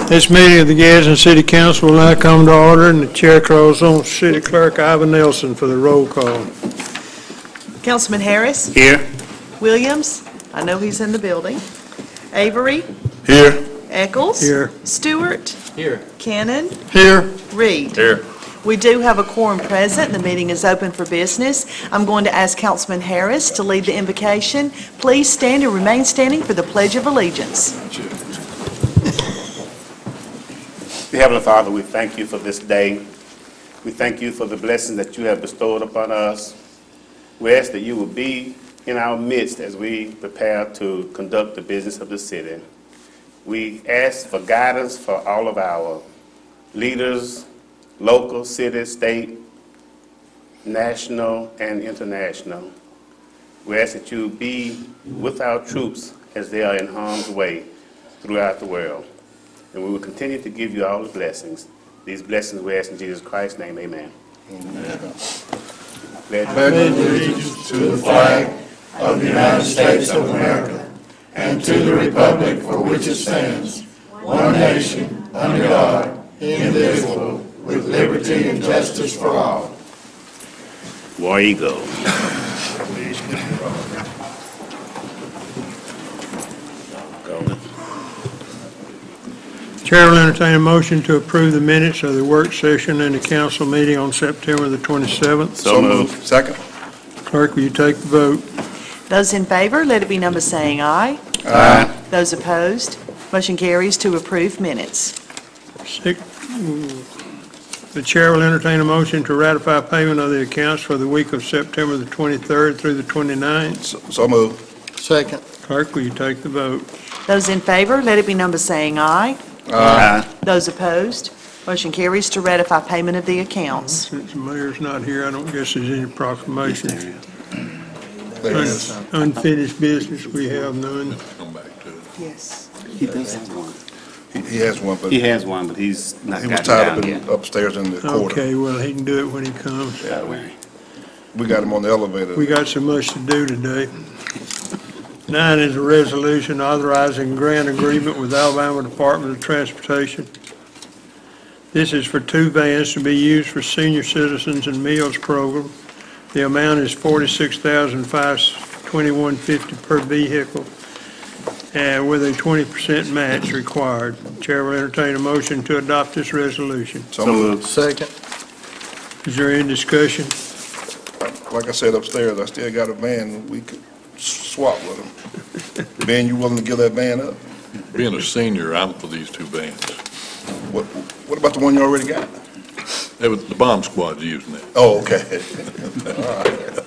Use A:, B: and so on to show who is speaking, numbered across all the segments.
A: This meeting of the Gadsden City Council will now come to order, and the chair calls on City Clerk Ivan Nelson for the roll call.
B: Councilman Harris?
C: Here.
B: Williams? I know he's in the building. Avery?
C: Here.
B: Eccles?
A: Here.
B: Stewart?
C: Here.
B: Cannon?
C: Here.
B: Reed?
C: Here.
B: We do have a quorum present. The meeting is open for business. I'm going to ask Councilman Harris to lead the invocation. Please stand and remain standing for the Pledge of Allegiance.
C: Dear Heavenly Father, we thank you for this day. We thank you for the blessings that you have bestowed upon us. We ask that you will be in our midst as we prepare to conduct the business of the city. We ask for guidance for all of our leaders, local, city, state, national, and international. We ask that you be with our troops as they are in harm's way throughout the world. And we will continue to give you all the blessings. These blessings we ask in Jesus Christ's name, amen.
D: Amen. Pledge allegiance to the flag of the United States of America and to the republic for which it stands, one nation, under God, indivisible, with liberty and justice for all.
C: War Eagle.
A: Chair will entertain a motion to approve the minutes of the work session and the council meeting on September the 27th.
C: So moved.
D: Second.
A: Clerk, will you take the vote?
B: Those in favor, let it be number saying aye.
C: Aye.
B: Those opposed, motion carries to approve minutes.
A: The chair will entertain a motion to ratify payment of the accounts for the week of September the 23rd through the 29th.
D: So moved. Second.
A: Clerk, will you take the vote?
B: Those in favor, let it be number saying aye.
C: Aye.
B: Those opposed, motion carries to ratify payment of the accounts.
A: Since the mayor's not here, I don't guess there's any proclamations.
D: There it is.
A: Unfinished business, we have none.
D: Come back to it.
B: Yes.
C: He does have one.
D: He has one, but
C: He
D: he
C: has one, but he's not
D: was
C: got it
D: tied
C: down
D: up
C: yet.
D: upstairs in the quarter.
A: Okay, well, he can do it when he comes.
D: We got him on the elevator.
A: We got so much to do today. 9 is a resolution authorizing grant agreement with Alabama Department of Transportation. This is for 2 vans to be used for senior citizens and meals program. The amount is $46,521.50 per vehicle, with a 20% match required. Chair will entertain a motion to adopt this resolution.
D: So moved. Second.
A: Is there any discussion?
D: Like I said upstairs, I still got a van. We could swap with him. Ben, you willing to give that van up?
E: Being a senior, I'm for these 2 vans.
D: What about the one you already got?
E: The bomb squad's using it.
D: Oh, okay. All right.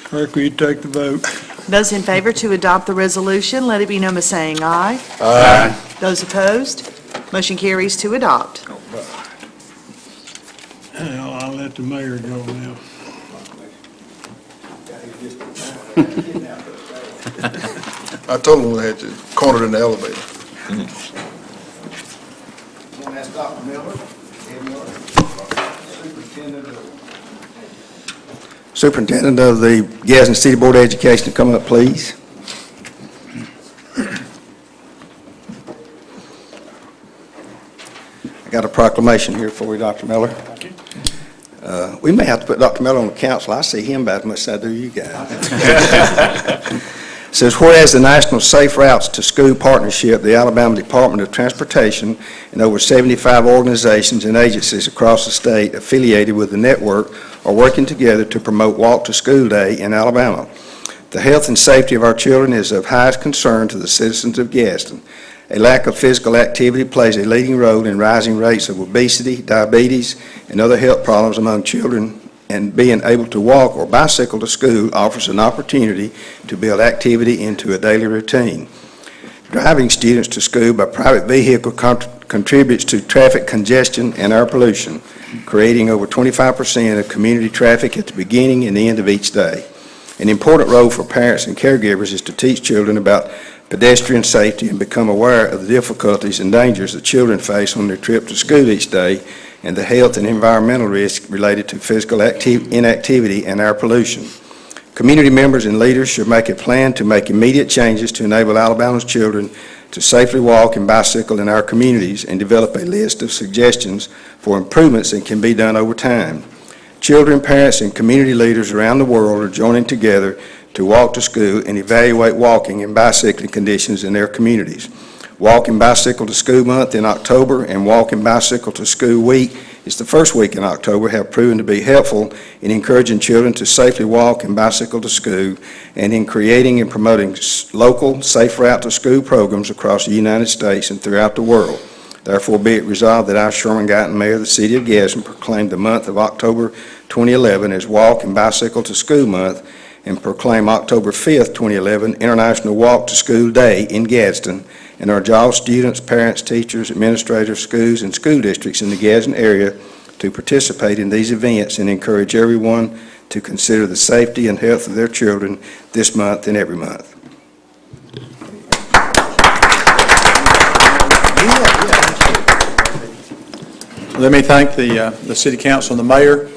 A: Clerk, will you take the vote?
B: Those in favor to adopt the resolution, let it be number saying aye.
D: Aye.
B: Those opposed, motion carries to adopt.
A: Well, I'll let the mayor go now.
D: I told him we had you cornered in the elevator.
F: That's Dr. Miller, Superintendent of the Gadsden City Board of Education, to come up, please. I got a proclamation here for you, Dr. Miller. We may have to put Dr. Miller on the council. I see him about as much as I do you guys. It says, whereas the National Safe Routes to School Partnership, the Alabama Department of Transportation, and over 75 organizations and agencies across the state affiliated with the network are working together to promote Walk to School Day in Alabama. The health and safety of our children is of highest concern to the citizens of Gadsden. A lack of physical activity plays a leading role in rising rates of obesity, diabetes, and other health problems among children, and being able to walk or bicycle to school offers an opportunity to build activity into a daily routine. Driving students to school by private vehicle contributes to traffic congestion and air pollution, creating over 25% of community traffic at the beginning and end of each day. An important role for parents and caregivers is to teach children about pedestrian safety and become aware of the difficulties and dangers that children face on their trip to school each day, and the health and environmental risks related to physical inactivity and air pollution. Community members and leaders should make a plan to make immediate changes to enable Alabama's children to safely walk and bicycle in our communities and develop a list of suggestions for improvements that can be done over time. Children, parents, and community leaders around the world are joining together to walk to school and evaluate walking and bicycling conditions in their communities. Walk and Bicycle to School Month in October and Walk and Bicycle to School Week is the first week in October have proven to be helpful in encouraging children to safely walk and bicycle to school and in creating and promoting local safe route to school programs across the United States and throughout the world. Therefore, be it resolved that I, Sherman Guyton, Mayor of the City of Gadsden, proclaim the month of October 2011 as Walk and Bicycle to School Month and proclaim October 5th, 2011 International Walk to School Day in Gadsden, and urge all students, parents, teachers, administrators, schools, and school districts in the Gadsden area to participate in these events and encourage everyone to consider the safety and health of their children this month and every month.
G: Let me thank the City Council and the Mayor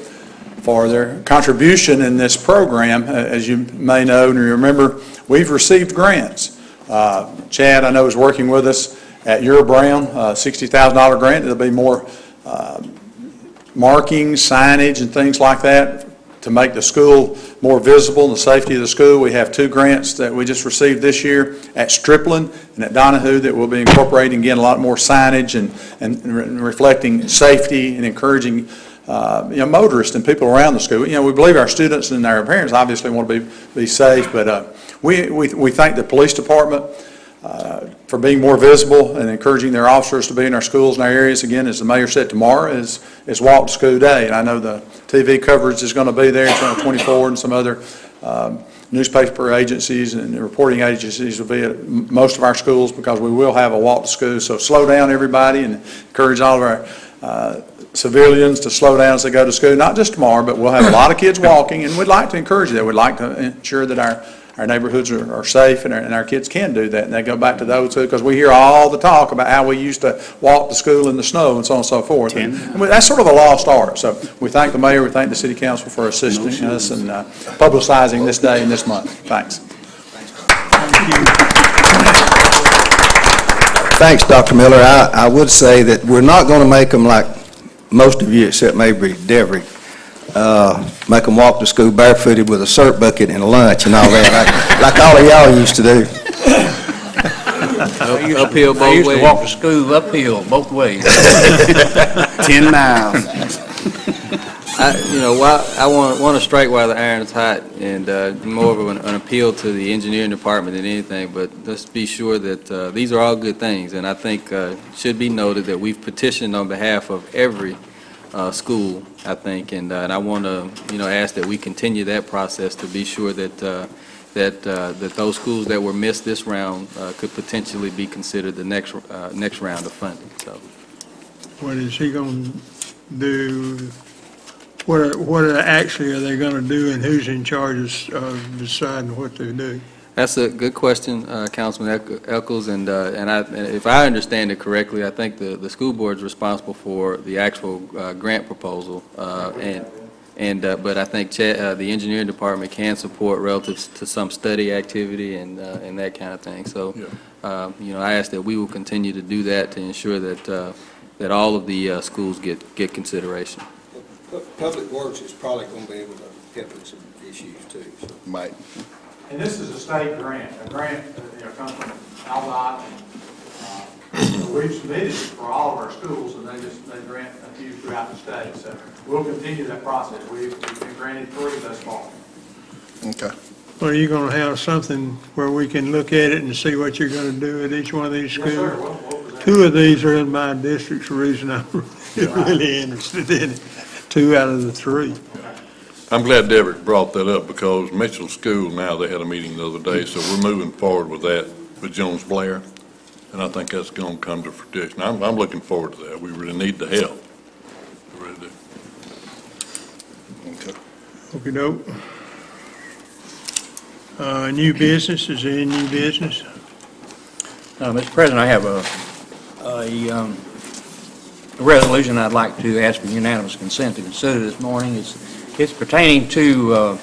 G: for their contribution in this program. As you may know and remember, we've received grants. Chad, I know, is working with us at Ura Brown, $60,000 grant. There'll be more markings, signage, and things like that to make the school more visible and the safety of the school. We have 2 grants that we just received this year at Stripland and at Donahue that will be incorporating, again, a lot more signage and reflecting safety and encouraging motorists and people around the school. We believe our students and our parents obviously want to be safe, but we thank the police department for being more visible and encouraging their officers to be in our schools and our areas. Again, as the Mayor said, tomorrow is Walk to School Day, and I know the TV coverage is going to be there. Channel 24 and some other newspaper agencies and reporting agencies will be at most of our schools because we will have a walk to school. So slow down, everybody, and encourage all of our civilians to slow down as they go to school. Not just tomorrow, but we'll have a lot of kids walking, and we'd like to encourage that. We'd like to ensure that our neighborhoods are safe and our kids can do that. And they go back to those two because we hear all the talk about how we used to walk to school in the snow and so on and so forth. And that's sort of a lost art. So we thank the Mayor, we thank the City Council for assisting us and publicizing this day and this month. Thanks.
F: Thanks, Dr. Miller. I would say that we're not going to make them like most of you except maybe Devery. Make them walk to school barefooted with a syrup bucket and a lunch and all that, like all of y'all used to do.
H: Uphill both ways. I used to walk to school uphill both ways.
C: 10 miles.
H: I want to strike while the iron is hot, and more of an appeal to the engineering department than anything, but let's be sure that these are all good things, and I think it should be noted that we've petitioned on behalf of every school, I think, and I want to, ask that we continue that process to be sure that that those schools that were missed this round could potentially be considered the next round of funding. So,
A: what is he going to do? What actually are they going to do, and who's in charge of deciding what to do?
H: That's a good question, Councilman Eccles, and if I understand it correctly, I think the school board is responsible for the actual grant proposal, but I think the engineering department can support relative to some study activity and that kind of thing. So, I ask that we will continue to do that to ensure that all of the schools get consideration.
I: Public Works is probably going to be able to help with some issues too. So.
F: Right.
G: And this is a state grant. A grant comes from Aldott, and we've submitted it for all of our schools, and they grant a few throughout the state. So we'll continue that process. We've been granted 3 thus far.
F: Okay.
A: Well, are you going to have something where we can look at it and see what you're going to do at each one of these schools?
G: Yes, sir. We'll
A: 2 of these are in my district's the reason I'm really interested in it. 2 out of the 3.
E: I'm glad Devitt brought that up because Mitchell School now, they had a meeting the other day, so we're moving forward with that with Jones Blair, and I think that's going to come to fruition. I'm looking forward to that. We really need the help. We really do. Okay.
A: Okey-doke. New business, is there any new business?
H: Mr. President, I have a resolution I'd like to ask for unanimous consent to consider this morning. It's pertaining to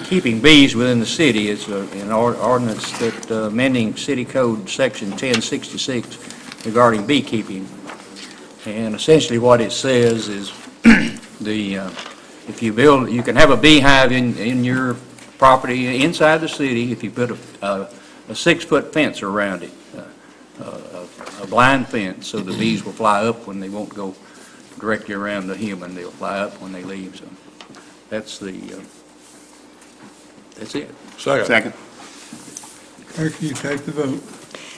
J: keeping bees within the city. It's an ordinance that amending City Code Section 1066 regarding beekeeping. And essentially what it says is if you build, you can have a beehive in your property inside the city if you put a 6-foot fence around it, a blind fence, so the bees will fly up when they won't go directly around the human. They'll fly up when they leave. So that's it.
C: Second.
A: Clerk, will you take the vote?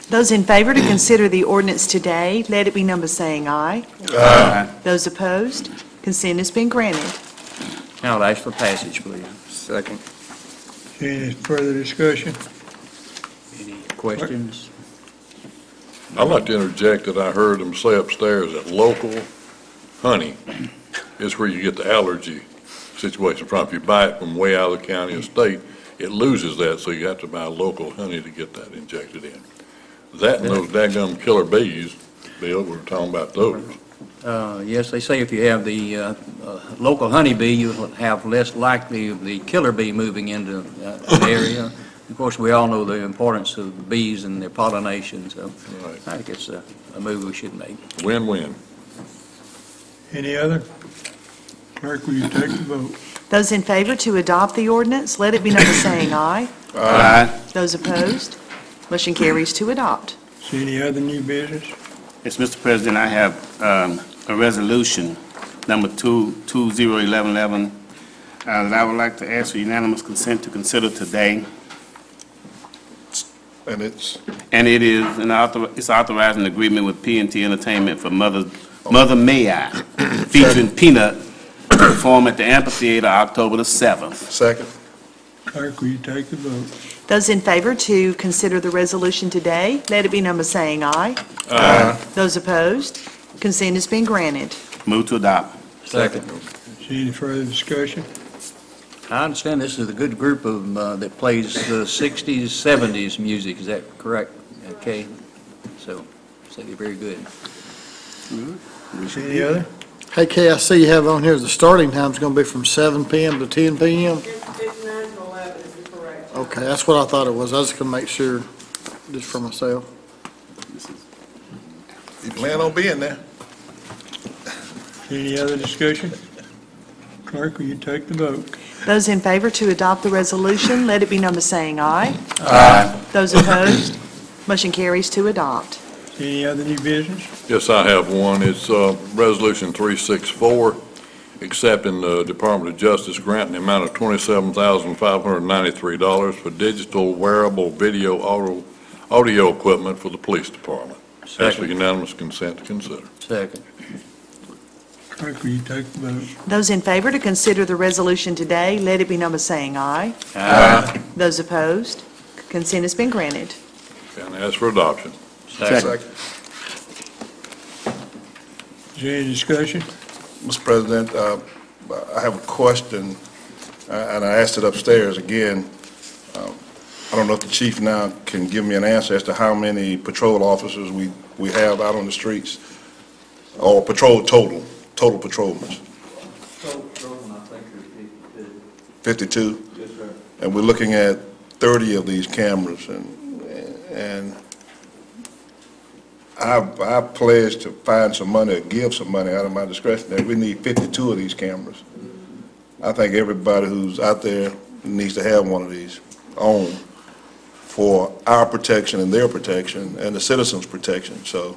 B: Those in favor to consider the ordinance today, let it be known by saying aye.
C: Aye.
B: Those opposed, consent has been granted.
J: Now I'll ask for passage, please.
H: Second.
A: Any further discussion?
J: Any questions?
E: I'd like to interject that I heard them say upstairs that local honey is where you get the allergy situation from. If you buy it from way out of the county or state, it loses that, so you have to buy local honey to get that injected in. That and those daggum killer bees, Bill, we were talking about those.
J: Yes, they say if you have the local honeybee, you'll have less likely of the killer bee moving into an area. Of course, we all know the importance of the bees and their pollination, so
E: Right.
J: I think it's a move we should make.
E: Win-win.
A: Any other? Clerk, will you take the vote?
B: Those in favor to adopt the ordinance, let it be known by saying aye.
C: Aye.
B: Those opposed, motion carries to adopt.
A: Is there any other new business?
C: Yes, Mr. President, I have a resolution, number 201111, that I would like to ask for unanimous consent to consider today.
D: And it's,
C: And it is, it's authorizing an agreement with P&T Entertainment for Mother May I, featuring Peanut, to perform at the amphitheater October the 7th.
D: second.
A: Clerk, will you take the vote?
B: Those in favor to consider the resolution today, let it be known by saying aye.
D: Aye.
B: Those opposed, consent has been granted.
C: Move to adopt.
J: Second.
A: Is there any further discussion?
J: I understand this is a good group of that plays the 60s, 70s music. Is that correct? Okay. So they're very good.
A: Any other?
K: Hey, Kay, I see you have on here, the starting time's gonna be from 7 PM to 10 PM?
B: It's 9 to 11, is correct.
K: Okay, that's what I thought it was. I was just gonna make sure, just for myself.
D: You plan on being there?
A: Any other discussion? Clerk, will you take the vote?
B: Those in favor to adopt the resolution, let it be known by saying aye.
C: Aye.
B: Those opposed, motion carries to adopt.
A: Any other new business?
E: Yes, I have one. It's Resolution 364, accepting the Department of Justice grant in the amount of $27,593 for digital wearable video audio equipment for the police department. Ask for
J: Second.
E: unanimous consent to consider.
J: Second.
A: Clerk, will you take the vote?
B: Those in favor to consider the resolution today, let it be known by saying aye.
J: Aye.
B: Those opposed, consent has been granted.
E: And ask for adoption.
J: Second.
A: Is there any discussion?
D: Mr. President, I have a question, and I asked it upstairs again. I don't know if the chief now can give me an answer as to how many patrol officers we have out on the streets, or total patrolmen.
G: Total patrolmen, I think, is
D: 52?
G: Yes, sir.
D: And we're looking at 30 of these cameras, and I pledged to find some money or give some money out of my discretion that we need 52 of these cameras. I think everybody who's out there needs to have one of these on for our protection and their protection and the citizens' protection. So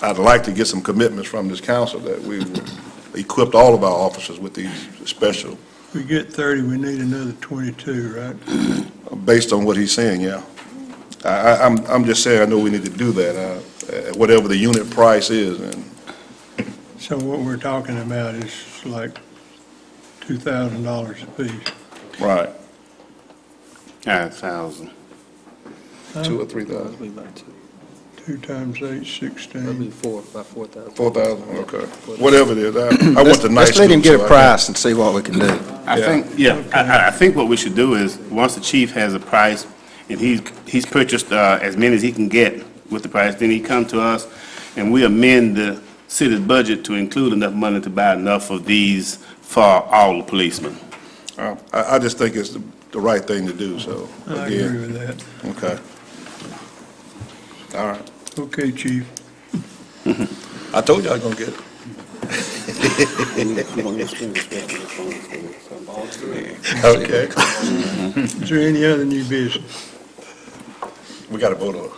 D: I'd like to get some commitments from this council that we will equip all of our officers with these special,
A: If we get 30, we need another 22, right?
D: based on what he's saying, yeah. I'm just saying, I know we need to do that, whatever the unit price is, and
A: So what we're talking about is like $2,000 apiece.
D: right,
C: 1,000.
D: 2 or 3,000,
A: 2 times 8, 16.
H: About 4,000.
D: 4,000, okay, whatever it is. I want the nice.
F: Let's let him get a
D: schools, so
F: price and see what we can do.
C: I think, I think what we should do is, once the chief has a price, and he's purchased as many as he can get with the price, then he come to us, and we amend the city's budget to include enough money to buy enough of these for all the policemen.
D: I just think it's the right thing to do, so,
A: I agree
D: again,
A: with that.
D: okay. All right.
A: Okay, Chief.
D: I told you I was gonna get it. Okay.
A: Is there any other new business?
D: We got to vote on it.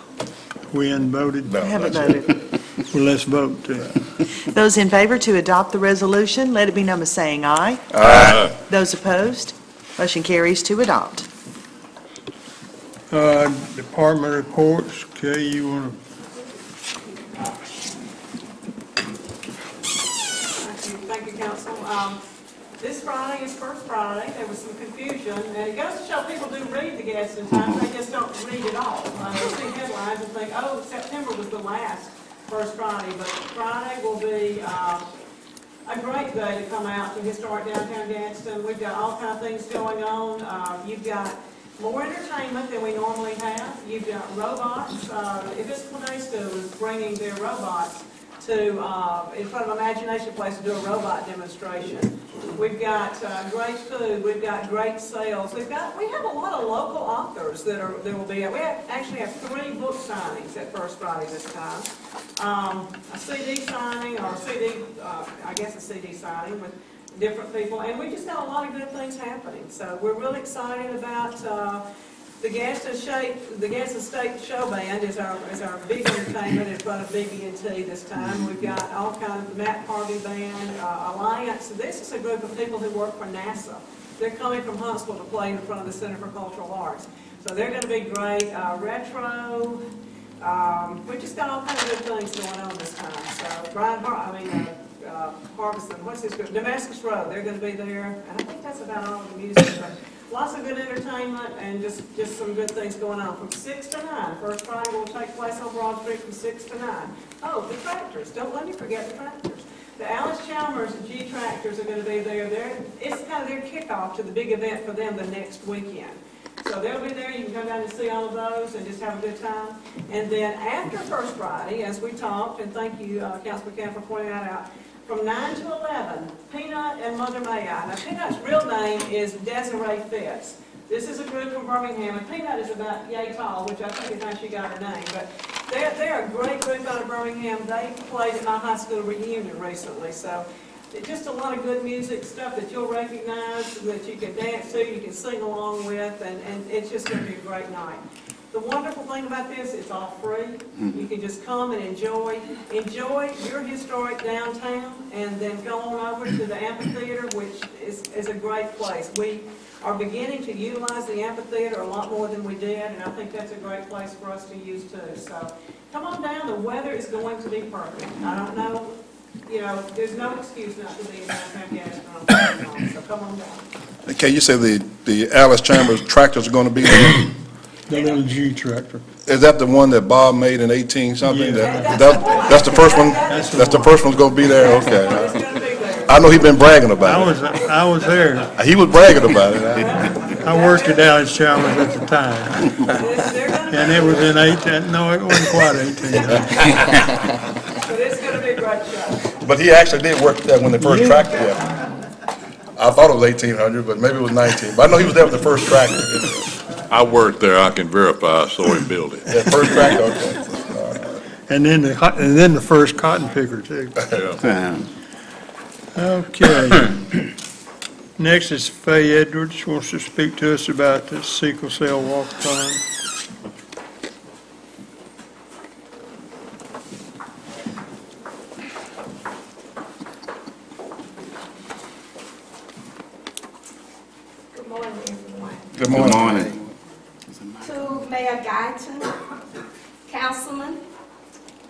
A: We hadn't voted?
D: No,
B: Haven't
D: not yet.
B: voted.
A: Well, let's vote.
B: Those in favor to adopt the resolution, let it be known by saying aye.
D: Aye.
B: Those opposed, motion carries to adopt.
A: Department reports, okay, you want to,
L: Thank you, Council. This Friday is First Friday. There was some confusion, and it goes to show people do read the Gadsden Times. They just don't read it all. They see headlines and think, oh, September was the last First Friday, but Friday will be a great day to come out to historic downtown Gadsden. We've got all kinds of things going on. You've got more entertainment than we normally have. You've got robots. Episcopal Day School is bringing their robots to, in front of Imagination Place to do a robot demonstration. We've got great food, we've got great sales, we have a lot of local authors that will be, actually have 3 book signings at First Friday this time. A CD signing, or a CD, I guess a CD signing with different people, and we just got a lot of good things happening. So we're really excited about the Gadsden State Show Band is our big entertainment in front of BB&T this time. We've got all kinds of Matt Harvey Band, Alliance. This is a group of people who work for NASA. They're coming from Huntsville to play in front of the Center for Cultural Arts. So they're going to be great. Retro. We've just got all kinds of good things going on this time. So Brian Harbison, what's his group? Damascus Road. They're going to be there. And I think that's about all of the music. But lots of good entertainment and just some good things going on from 6 to 9. First Friday will take place on Broad Street from 6 to 9. Oh, the tractors. Don't let me forget the tractors. The Alice Chalmers and G Tractors are going to be there. It's kind of their kickoff to the big event for them the next weekend. So they'll be there. You can come down and see all of those and just have a good time. And then after First Friday, as we talked, and thank you, Councilman Camp, for pointing that out, from 9 to 11, Peanut and Mother May I. Now, Peanut's real name is Desiree Fitz. This is a group from Birmingham, and Peanut is about yay tall, which I think is how she got her name. But they're a great group out of Birmingham. They played at my high school reunion recently, so just a lot of good music, stuff that you'll recognize, that you can dance to, you can sing along with, and it's just going to be a great night. The wonderful thing about this, it's all free. You can just come and enjoy your historic downtown, and then go on over to the amphitheater, which is a great place. We are beginning to utilize the amphitheater a lot more than we did, and I think that's a great place for us to use too. So come on down. The weather is going to be perfect. I don't know, there's no excuse not to be in downtown Gadsden, so come on down.
D: Okay, you say the Alice Chambers tractors are going to be there?
A: the little G tractor.
D: Is that the one that Bob made in 18-something?
A: Yeah.
D: That's the first one? That's the first one's going to be there? Okay. I know he's been bragging about it.
A: I was there.
D: He was bragging about it.
A: I worked at Alice Chalmers at the time. And it was in 18, no, it wasn't quite 18.
L: But it's going to be a great show.
D: But he actually did work there when they first tractor, yeah. I thought it was 1800, but maybe it was 19. But I know he was there with the first tractor.
E: I worked there, I can verify, I saw him build it.
D: Yeah, first tractor, okay.
A: And then the first cotton picker too.
E: Yeah.
A: Okay. Next is Faye Edwards, wants to speak to us about the sickle cell walkathon.
M: Good morning, everyone.
D: Good morning.
M: To Mayor Guyton, councilmen,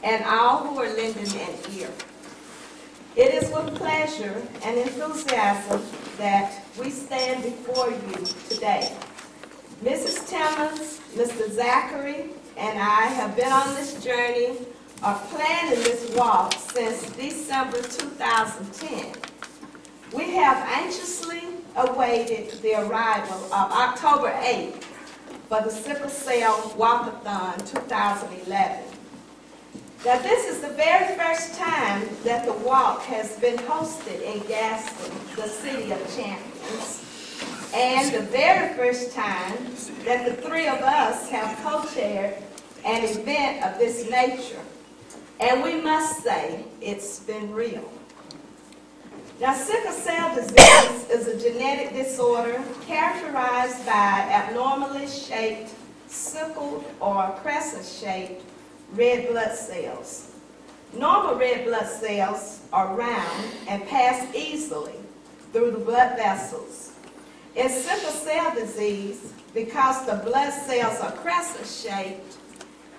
M: and all who are lending an ear. It is with pleasure and enthusiasm that we stand before you today. Mrs. Timmons, Mr. Zachary, and I have been on this journey of planning this walk since December 2010. We have anxiously awaited the arrival of October 8th for the Sickle Cell Walkathon 2011. Now, this is the very first time that the walk has been hosted in Gadsden, the City of Champions. and the very first time that the three of us have co-chaired an event of this nature. And we must say, it's been real. Now, sickle cell disease is a genetic disorder characterized by abnormally shaped, sickled, or crescent-shaped red blood cells. Normal red blood cells are round and pass easily through the blood vessels. In sickle cell disease, because the blood cells are crescent-shaped,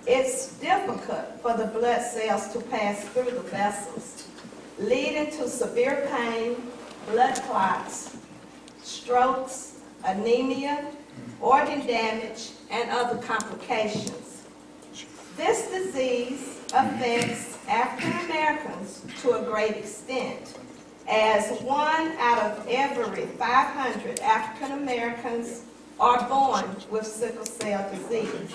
M: it's difficult for the blood cells to pass through the vessels, leading to severe pain, blood clots, strokes, anemia, organ damage, and other complications. This disease affects African Americans to a great extent, as 1 out of every 500 African Americans are born with sickle cell disease,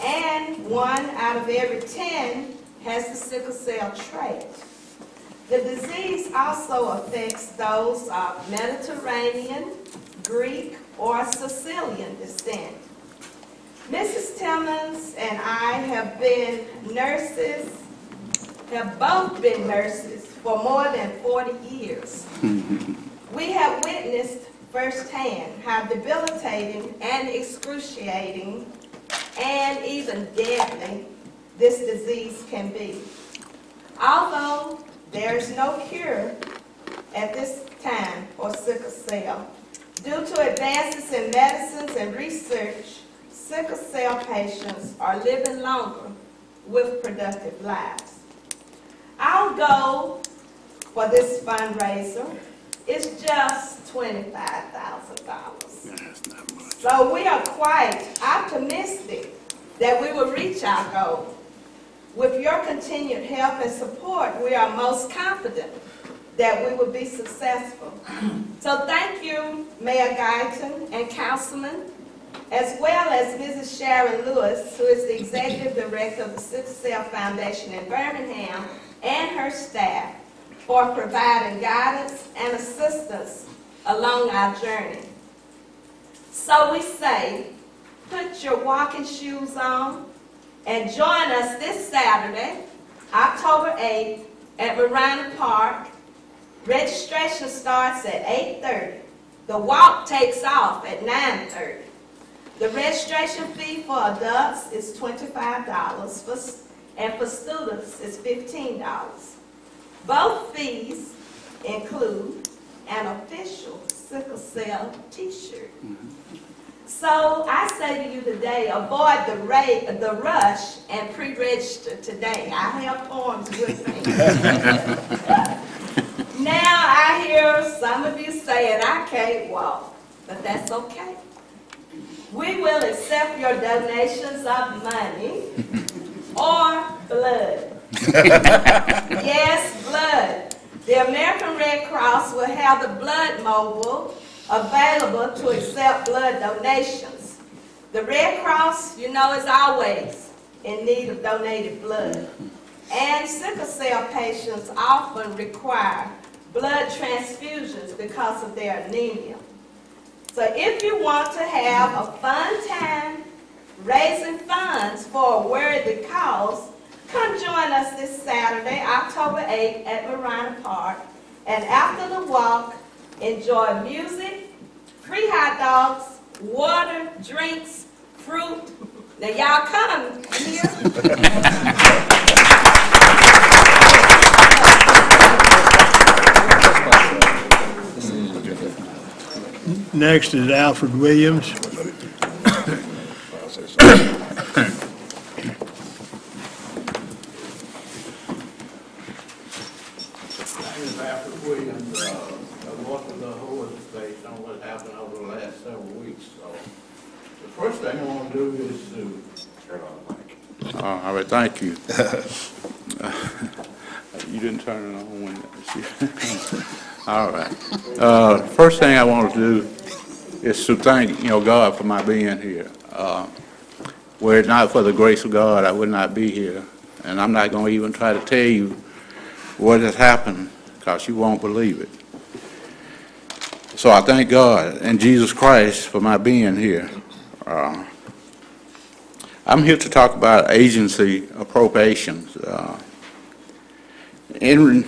M: and 1 out of every 10 has the sickle cell trait. The disease also affects those of Mediterranean, Greek, or Sicilian descent. Mrs. Timmons and I have both been nurses for more than 40 years. We have witnessed firsthand how debilitating and excruciating and even deadly this disease can be. Although there's no cure at this time for sickle cell, due to advances in medicines and research, sickle cell patients are living longer with productive lives. Our goal for this fundraiser is just $25,000. So we are quite optimistic that we will reach our goal. With your continued help and support, we are most confident that we will be successful. So thank you, Mayor Guyton and Councilman, as well as Mrs. Sharon Lewis, who is the Executive Director of the Sickle Cell Foundation in Birmingham, and her staff for providing guidance and assistance along our journey. So we say, put your walking shoes on and join us this Saturday, October 8th, at Marina Park. Registration starts at 8:30. The walk takes off at 9:30. The registration fee for adults is $25, and for students is $15. Both fees include an official sickle cell t-shirt. So I say to you today, avoid the rush and pre-register today. I have forms with me. Now I hear some of you saying, I can't walk, but that's okay. We will accept your donations of money or blood. Yes, blood. The American Red Cross will have the blood mobile available to accept blood donations. The Red Cross, you know, is always in need of donated blood. And sickle cell patients often require blood transfusions because of their anemia. So if you want to have a fun time raising funds for a worthy cause, come join us this Saturday, October 8th at Marina Park. And after the walk, enjoy music, free hot dogs, water, drinks, fruit. Now y'all come here.
A: Next is Alfred Williams.
N: My name is Alfred Williams. I worked with the whole estate on what happened over the last several weeks. So the first thing I want to do is to turn on the mic.
D: All right, thank you. You didn't turn it on when all right. First thing I want to do is to thank, God for my being here. Were it not for the grace of God, I would not be here. And I'm not going to even try to tell you what has happened, because you won't believe it.
N: So I thank God and Jesus Christ for my being here. I'm here to talk about agency appropriations. In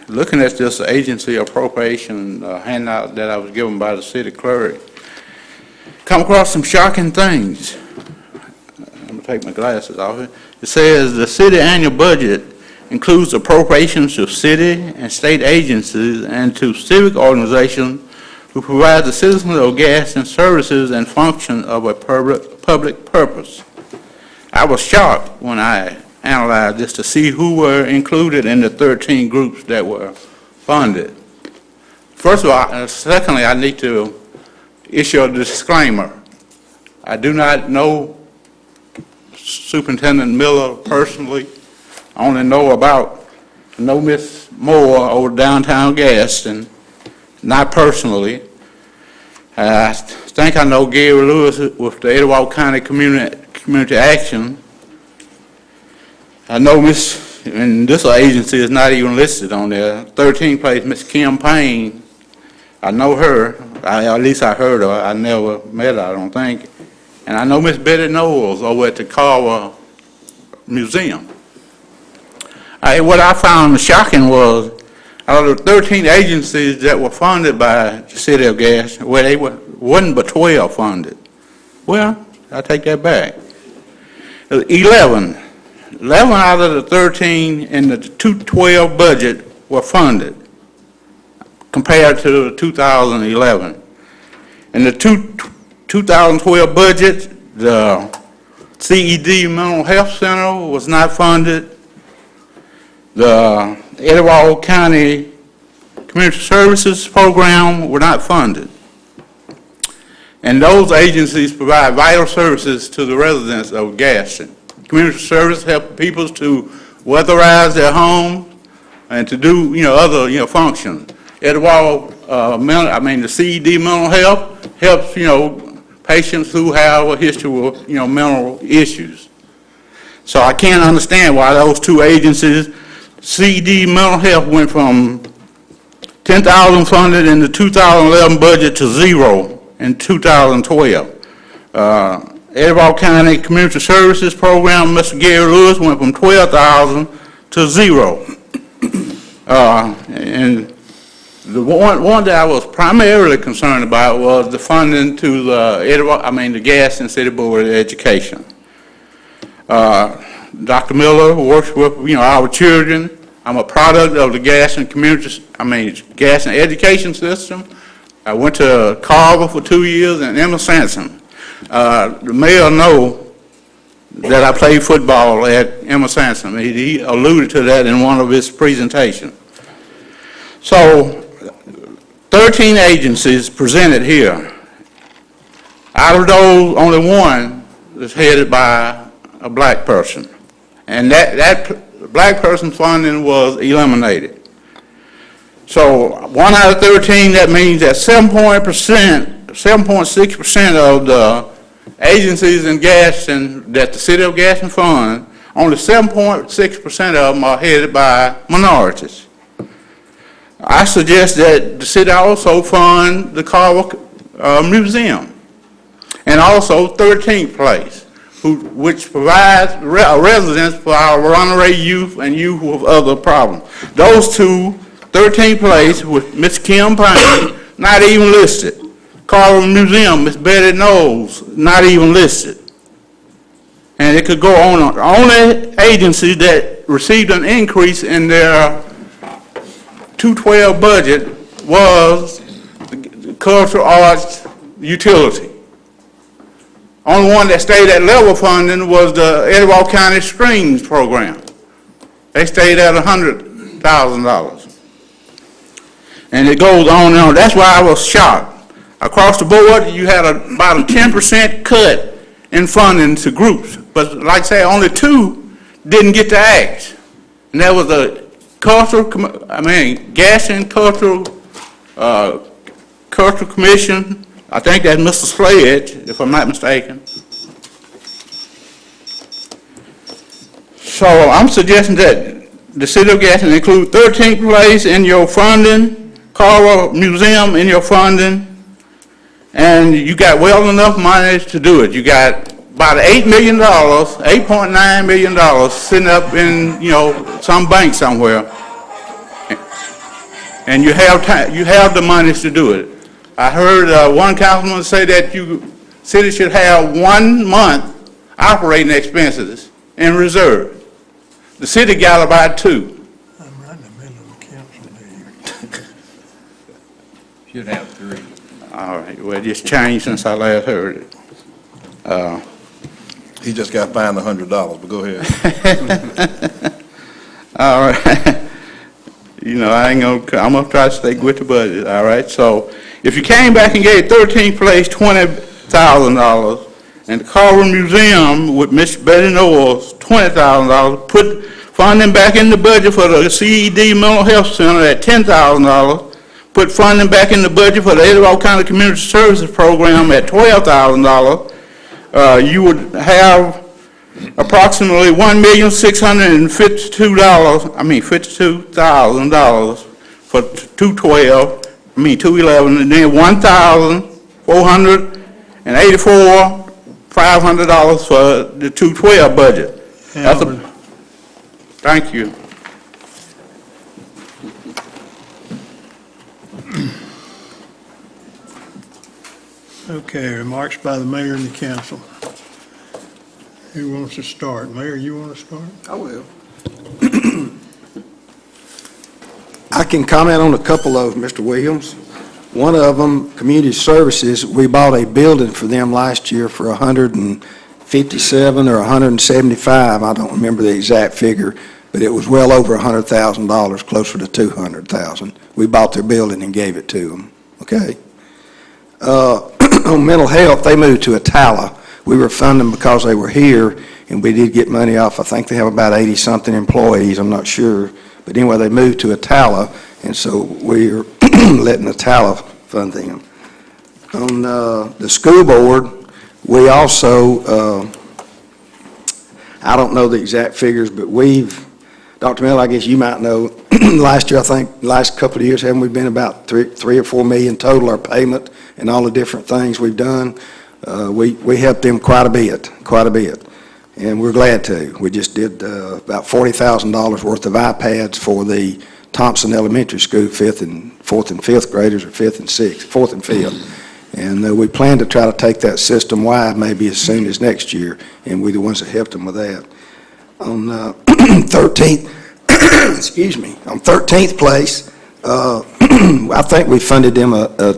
N: looking at this agency appropriation handout that I was given by the city clerk, come across some shocking things. I'm going to take my glasses off here. It says the city annual budget includes appropriations to city and state agencies and to civic organizations who provide the citizens of Gadsden services and function of a public purpose. I was shocked when I analyzed this to see who were included in the 13 groups that were funded. First of all, secondly, I need to issue a disclaimer. I do not know Superintendent Miller personally. I only know Miss Moore over downtown Gadsden, not personally. I think I know Gary Lewis with the Etowah County Community Action. I know and this agency is not even listed on there, 13th place, Miss Kim Payne. I know her, at least I heard her. I never met her, I don't think. And I know Miss Betty Knowles over at the Carver Museum. What I found shocking was out of the 13 agencies that were funded by the city of Gadsden, well, they wasn't but 12 funded. Well, I take that back. 11 out of the 13 in the 2012 budget were funded compared to 2011. In the 2012 budget, the CED Mental Health Center was not funded. The Etowah County Community Services Program were not funded. And those agencies provide vital services to the residents of Gadsden. Community service help people to weatherize their homes and to do, other, functions. Etowah, the CED Mental Health helps, patients who have a history of, mental issues. So I can't understand why those two agencies, CED Mental Health went from $10,000 funded in the 2011 budget to zero in 2012. Etowah County Community Services Program, Mr. Gary Lewis, went from $12,000 to zero. And the one that I was primarily concerned about was the funding to the Gadsden City Board of Education. Dr. Miller works with, our children. I'm a product of the Gadsden Gadsden education system. I went to Carver for 2 years and Emma Sampson. The mayor knows that I played football at Emma Sampson. He alluded to that in one of his presentations. So 13 agencies presented here. Out of those, only one is headed by a black person. And that black person funding was eliminated. So 1 out of 13, that means that 7.6% of the agencies in Gadsden that the city of Gadsden fund, only 7.6% of them are headed by minorities. I suggest that the city also fund the Carver Museum and also 13th place, which provides residence for our runaway youth and youth with other problems. Those two, 13th place with Miss Kim Payne, not even listed. Carver Museum, Miss Betty Knowles, not even listed. And it could go on. The only agency that received an increase in their 2012 budget was the Cultural Arts Utility. Only one that stayed at level funding was the Etowah County Streams Program. They stayed at $100,000. And it goes on and on. That's why I was shocked. Across the board, you had about a 10% cut in funding to groups. But like I say, only 2 didn't get to act. And that was the Gadsden Cultural Commission. I think that's Mr. Sledge, if I'm not mistaken. So I'm suggesting that the city of Gadsden include 13th place in your funding, Carver Museum in your funding, and you got well enough money to do it. You got about $8 million, $8.9 million sitting up in, some bank somewhere. And you have the monies to do it. I heard one councilman say that city should have 1 month operating expenses in reserve. The city got about 2.
A: I'm right in the middle of the council meeting.
J: Should have 3.
N: All right, well, it's changed since I last heard it.
D: He just got fined $100, but go ahead.
N: All right. I'm gonna try to stay with the budget, all right? So if you came back and gave 13th place $20,000, and the Carver Museum with Miss Betty Knowles, $20,000, put funding back in the budget for the CED Mental Health Center at $10,000, put funding back in the budget for the Edinburgh County Community Services Program at $12,000, you would have approximately $52,000 for 211, and then $1,484,500 for the 212 budget. Thank you.
A: Okay, remarks by the mayor and the council. Who wants to start? Mayor, you want to start?
F: I will. I can comment on a couple of them, Mr. Williams. One of them, Community Services, we bought a building for them last year for $157 or $175. I don't remember the exact figure, but it was well over $100,000, closer to $200,000. We bought their building and gave it to them, okay? On mental health, they moved to Atala. We were funding because they were here, and we did get money off. I think they have about 80-something employees, I'm not sure. But anyway, they moved to Atala, and so we're letting Atala fund them. On the school board, we also, I don't know the exact figures, but Dr. Miller, I guess you might know, last year, I think, last couple of years, haven't we been about $3 or $4 million total, our payment, and all the different things we've done? We helped them quite a bit, and we're glad to. We just did about $40,000 worth of iPads for the Thompson Elementary School 4th and 5th graders, or 4th and 5th. And we plan to try to take that system wide maybe as soon as next year, and we're the ones that helped them with that. On 13th, excuse me, on 13th place, I think we funded them a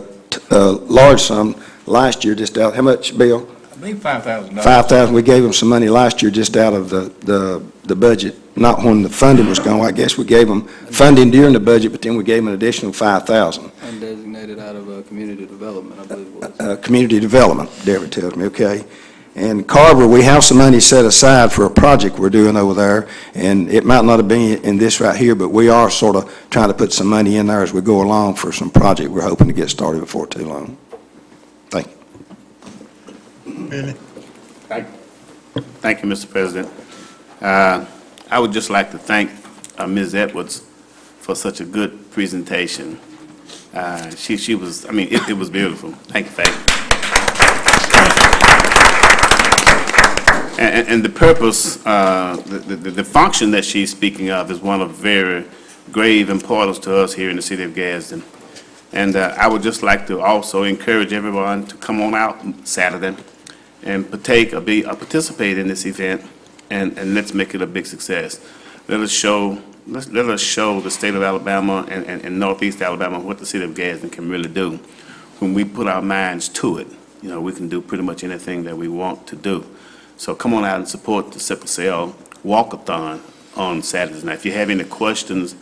F: large sum last year, just out, how much, Bill?
J: I believe $5,000.
F: $5,000. We gave them some money last year just out of the budget, not when the funding was gone. I guess we gave them funding during the budget, but then we gave them an additional $5,000.
H: Undesignated out of community development, I believe it was.
F: Community development, Deborah tells me, okay. And Carver, we have some money set aside for a project we're doing over there, and it might not have been in this right here, but we are sort of trying to put some money in there as we go along for some project we're hoping to get started before too long. Thank you.
A: Billy?
C: Thank you, Mr. President. I would just like to thank Ms. Edwards for such a good presentation. She was, I mean, it was beautiful. Thank you, Faith. And the purpose, the function that she's speaking of is one of very grave importance to us here in the city of Gadsden. And I would just like to also encourage everyone to come on out Saturday and partake or participate in this event, and let's make it a big success. Let us show the state of Alabama and Northeast Alabama what the city of Gadsden can really do. When we put our minds to it, we can do pretty much anything that we want to do. So come on out and support the Sickle Cell Walkathon on Saturdays. Now, if you have any questions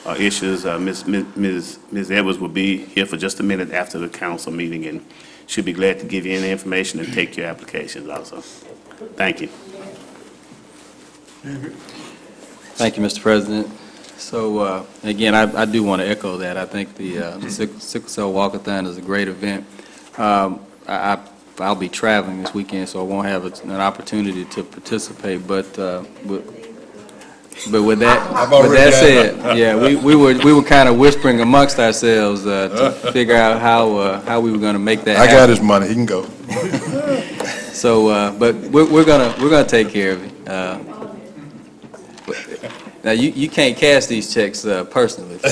C: or issues, Ms. Edwards will be here for just a minute after the council meeting, and she'll be glad to give you any information and take your applications also. Thank you.
H: Thank you, Mr. President. So, again, I do want to echo that. I think the Sickle Cell Walkathon is a great event. I'll be traveling this weekend, so I won't have an opportunity to participate, but But with that,
D: I've
H: with
D: already
H: that
D: got
H: said, yeah, we were kind of whispering amongst ourselves to figure out how we were going to make that happen.
D: I got his money, he can go.
H: So, but we're gonna take care of it. Now, you can't cash these checks personally. So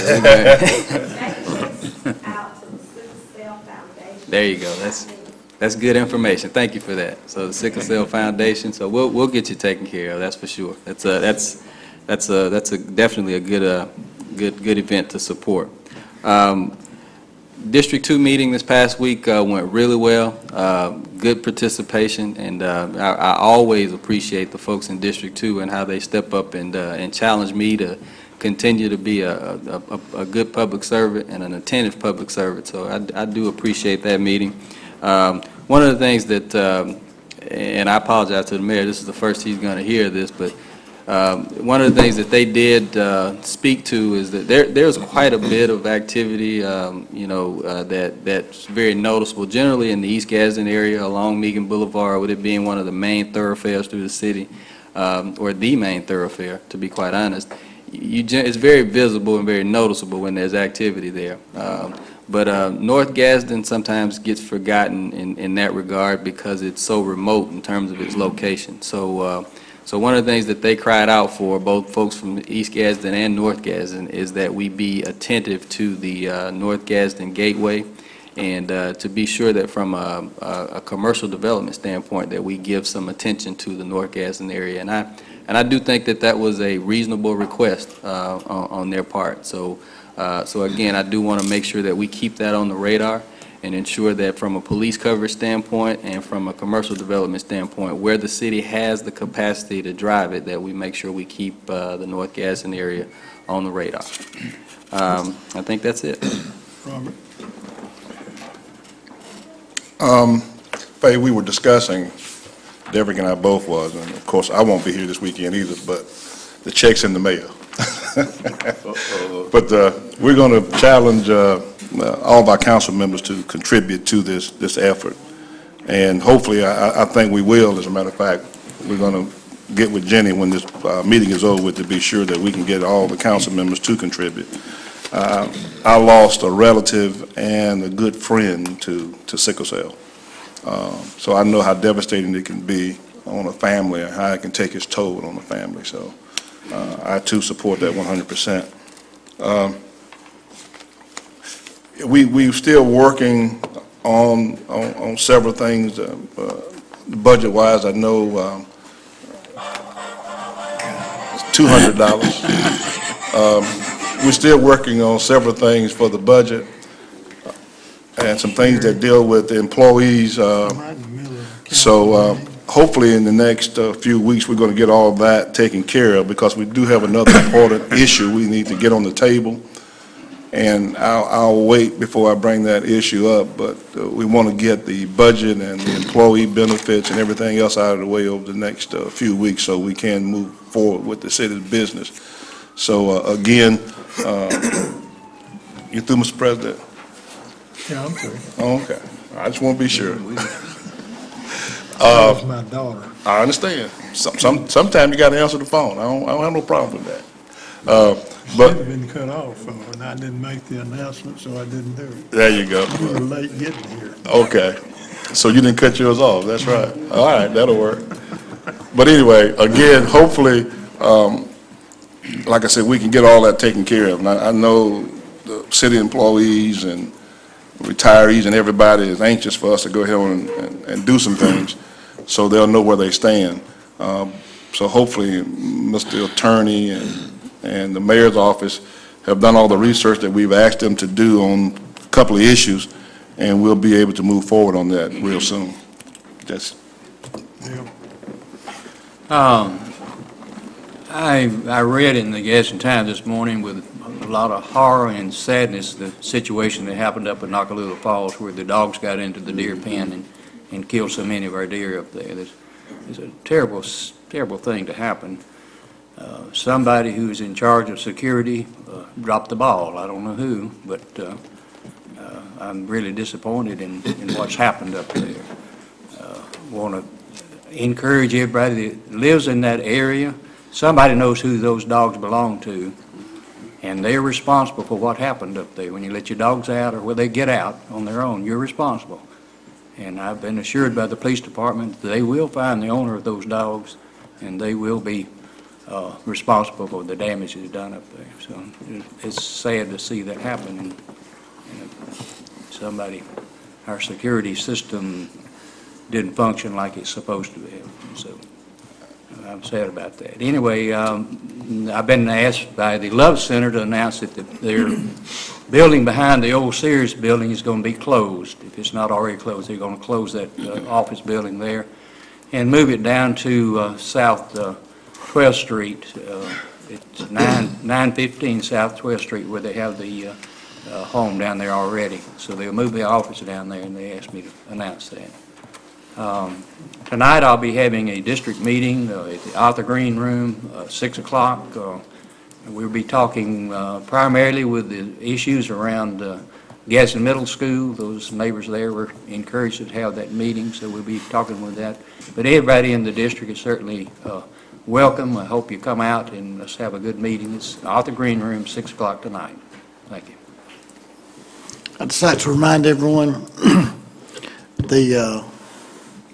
H: there you go. That's good information. Thank you for that. So the Sickle Cell Foundation. So we'll get you taken care of. That's for sure. That's definitely a good event to support. District 2 meeting this past week went really well. Good participation, and I always appreciate the folks in District 2 and how they step up and challenge me to continue to be a good public servant and an attentive public servant. So I do appreciate that meeting. One of the things that, and I apologize to the mayor, this is the first he's going to hear this, but one of the things that they did speak to is that there's quite a bit of activity, that's very noticeable, generally in the East Gadsden area along Meagan Boulevard, with it being one of the main thoroughfares through the city, or the main thoroughfare, to be quite honest. It's very visible and very noticeable when there's activity there. But North Gadsden sometimes gets forgotten in that regard because it's so remote in terms of its location. So one of the things that they cried out for, both folks from East Gadsden and North Gadsden, is that we be attentive to the North Gadsden Gateway, and to be sure that from a commercial development standpoint that we give some attention to the North Gadsden area. And I do think that was a reasonable request on their part. So again, I do want to make sure that we keep that on the radar and ensure that from a police coverage standpoint and from a commercial development standpoint, where the city has the capacity to drive it, that we make sure we keep the North Gadsden area on the radar. I think that's it.
D: Robert? Faye, we were discussing, Derrick and I both was, and of course I won't be here this weekend either, but the check's in the mail. But we're going to challenge all of our council members to contribute to this effort, and hopefully I think we will. As a matter of fact, we're going to get with Jenny when this meeting is over with to be sure that we can get all the council members to contribute. I lost a relative and a good friend to sickle cell, so I know how devastating it can be on a family and how it can take its toll on the family. So I too support that 100%. We're still working on several things. Budget-wise, I know it's $200. We're still working on several things for the budget and some things that deal with the employees. So hopefully in the next few weeks, we're going to get all of that taken care of, because we do have another important issue we need to get on the table. And I'll wait before I bring that issue up, but we want to get the budget and the employee benefits and everything else out of the way over the next few weeks so we can move forward with the city's business. So again, you through, Mr. President?
A: Yeah, I'm through.
D: Oh, okay. I just want to be sure.
A: That was my daughter.
D: I understand. Sometimes you got to answer the phone. I don't have no problem with that.
A: But should have been cut off, and I didn't make the announcement, so I didn't do it.
D: There you go.
A: We were late getting here.
D: Okay. So you didn't cut yours off. That's right. All right, that'll work. But anyway, again, hopefully, like I said, we can get all that taken care of. And I know the city employees and retirees and everybody is anxious for us to go ahead and do some things so they'll know where they stand. So hopefully, Mr. Attorney and the mayor's office have done all the research that we've asked them to do on a couple of issues, and we'll be able to move forward on that real soon. Just.
A: Yeah.
J: I read in the Gadsden Times this morning with a lot of horror and sadness the situation that happened up at Nakalula Falls, where the dogs got into the deer pen and killed so many of our deer up there. It's a terrible thing to happen. Somebody who's in charge of security dropped the ball. I don't know who, but I'm really disappointed in what's happened up there. Want to encourage everybody that lives in that area, somebody knows who those dogs belong to, and they're responsible for what happened up there. When you let your dogs out or when they get out on their own, you're responsible. And I've been assured by the police department that they will find the owner of those dogs, and they will be responsible for the damage that's done up there. So it's sad to see that happen, and somebody, our security system didn't function like it's supposed to be. So I'm sad about that. Anyway, I've been asked by the Love Center to announce that their building behind the old Sears building is going to be closed. If it's not already closed, they're going to close that office building there and move it down to South 12th Street. It's 915 South 12th Street where they have the home down there already. So they'll move the office down there, and they asked me to announce that. Tonight I'll be having a district meeting at the Arthur Green Room, 6 o'clock. We'll be talking primarily with the issues around Gadsden Middle School. Those neighbors there were encouraged to have that meeting, so we'll be talking with that. But everybody in the district is certainly welcome. I hope you come out and let's have a good meeting. It's Arthur Green Room, 6 o'clock tonight. Thank you.
K: I'd just like to remind everyone the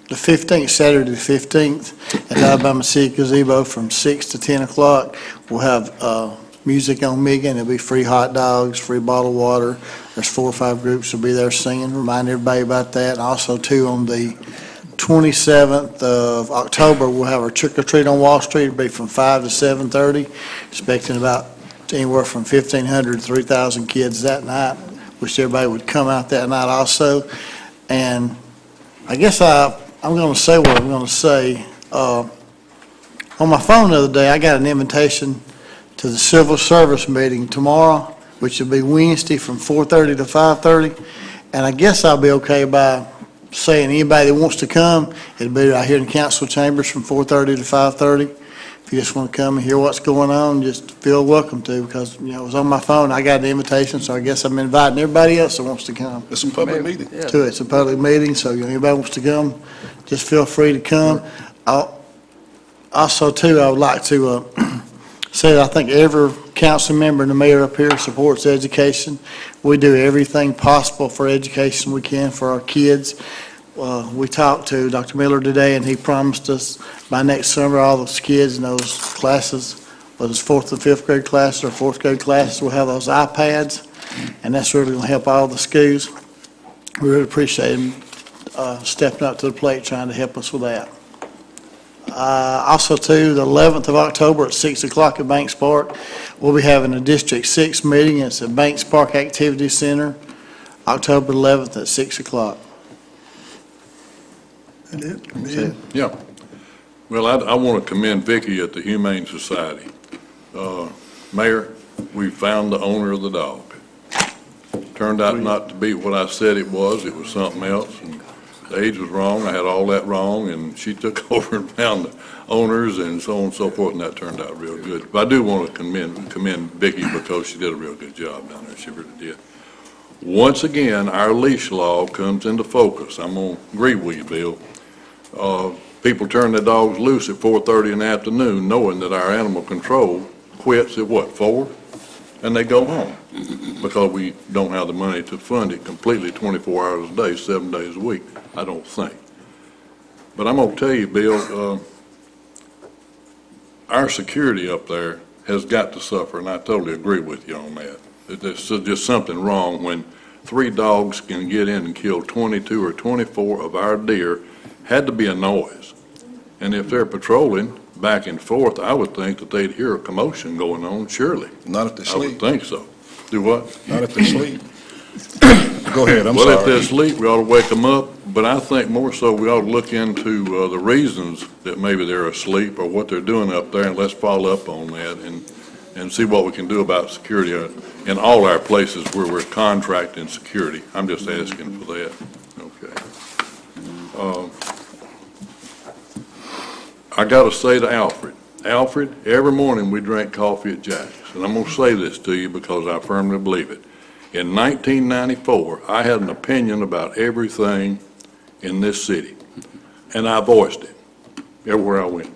K: 15th, Saturday the 15th, at the Alabama City Gazebo from 6 to 10 o'clock. We'll have music on Megan. There'll be free hot dogs, free bottled water. There's 4 or 5 groups will be there singing. Remind everybody about that. And also, too, on the 27th of October, we'll have our trick-or-treat on Wall Street. It'll be from 5 to 7:30. Expecting about anywhere from 1,500 to 3,000 kids that night. Wish everybody would come out that night also. And I guess I'm going to say what I'm going to say. On my phone the other day, I got an invitation to the civil service meeting tomorrow, which will be Wednesday from 4:30 to 5:30. And I guess I'll be okay by saying anybody that wants to come, it'll be right here in council chambers from 4:30 to 5:30. If you just want to come and hear what's going on, just feel welcome to, because, you know, it was on my phone. I got an invitation, so I guess I'm inviting everybody else that wants to come.
D: It's a public meeting.
K: To it. It's a public meeting, so if anybody wants to come, just feel free to come. Also, too, I would like to say that I think every council member and the mayor up here supports education. We do everything possible for education we can for our kids. We talked to Dr. Miller today, and he promised us by next summer all those kids in those classes, whether it's 4th and 5th grade classes or 4th grade classes, will have those iPads, and that's really going to help all the schools. We really appreciate him stepping up to the plate trying to help us with that. Also, too, the 11th of October at 6 o'clock at Banks Park, we'll be having a District 6 meeting. It's at Banks Park Activity Center, October 11th at 6 o'clock.
E: Yeah. Well, I want to commend Vicki at the Humane Society. Mayor, we found the owner of the dog. Turned out not to be what I said it was. It was something else. And the age was wrong. I had all that wrong. And she took over and found the owners and so on and so forth. And that turned out real good. But I do want to commend Vicki because she did a real good job down there. She really did. Once again, our leash law comes into focus. I'm going to agree with you, Bill. People turn their dogs loose at 4:30 in the afternoon knowing that our animal control quits at what, 4? And they go home because we don't have the money to fund it completely 24 hours a day, 7 days a week, I don't think. But I'm going to tell you, Bill, our security up there has got to suffer, and I totally agree with you on that. There's just something wrong when 3 dogs can get in and kill 22 or 24 of our deer. Had to be a noise. And if they're patrolling back and forth, I would think that they'd hear a commotion going on, surely.
D: Not if they sleep.
E: I would think so. Do what?
D: Not if they sleep. Go ahead, I'm sorry.
E: Well, if they're asleep, we ought to wake them up, but I think more so we ought to look into the reasons that maybe they're asleep or what they're doing up there, and let's follow up on that and see what we can do about security in all our places where we're contracting security. I'm just asking for that. Okay. I got to say to Alfred, every morning we drink coffee at Jack's. And I'm going to say this to you because I firmly believe it. In 1994, I had an opinion about everything in this city, and I voiced it everywhere I went.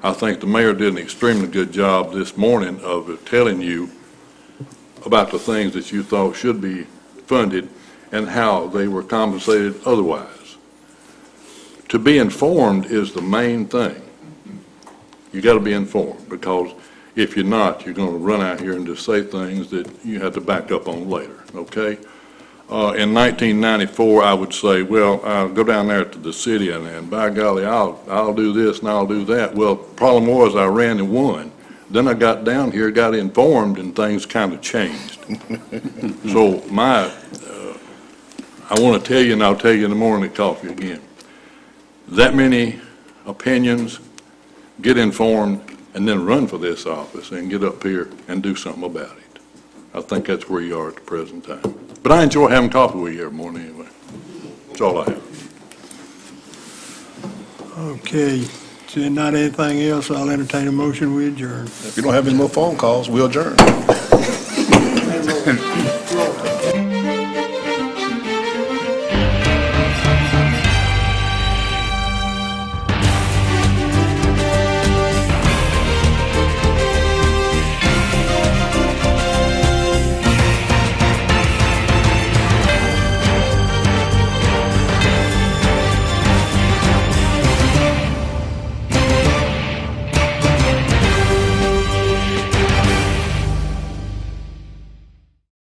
E: I think the mayor did an extremely good job this morning of telling you about the things that you thought should be funded and how they were compensated otherwise. To be informed is the main thing. You got to be informed, because if you're not, you're going to run out here and just say things that you have to back up on later, okay? In 1994, I would say, well, I'll go down there to the city and by golly, I'll do this and I'll do that. Well, problem was I ran and won. Then I got down here, got informed, and things kind of changed. So I want to tell you, and I'll tell you in the morning at coffee again, that many opinions, get informed, and then run for this office and get up here and do something about it. I think that's where you are at the present time. But I enjoy having coffee with you every morning anyway. That's all I have.
A: Okay, so not anything else, I'll entertain a motion, we adjourn.
D: If you don't have any more phone calls, we'll adjourn.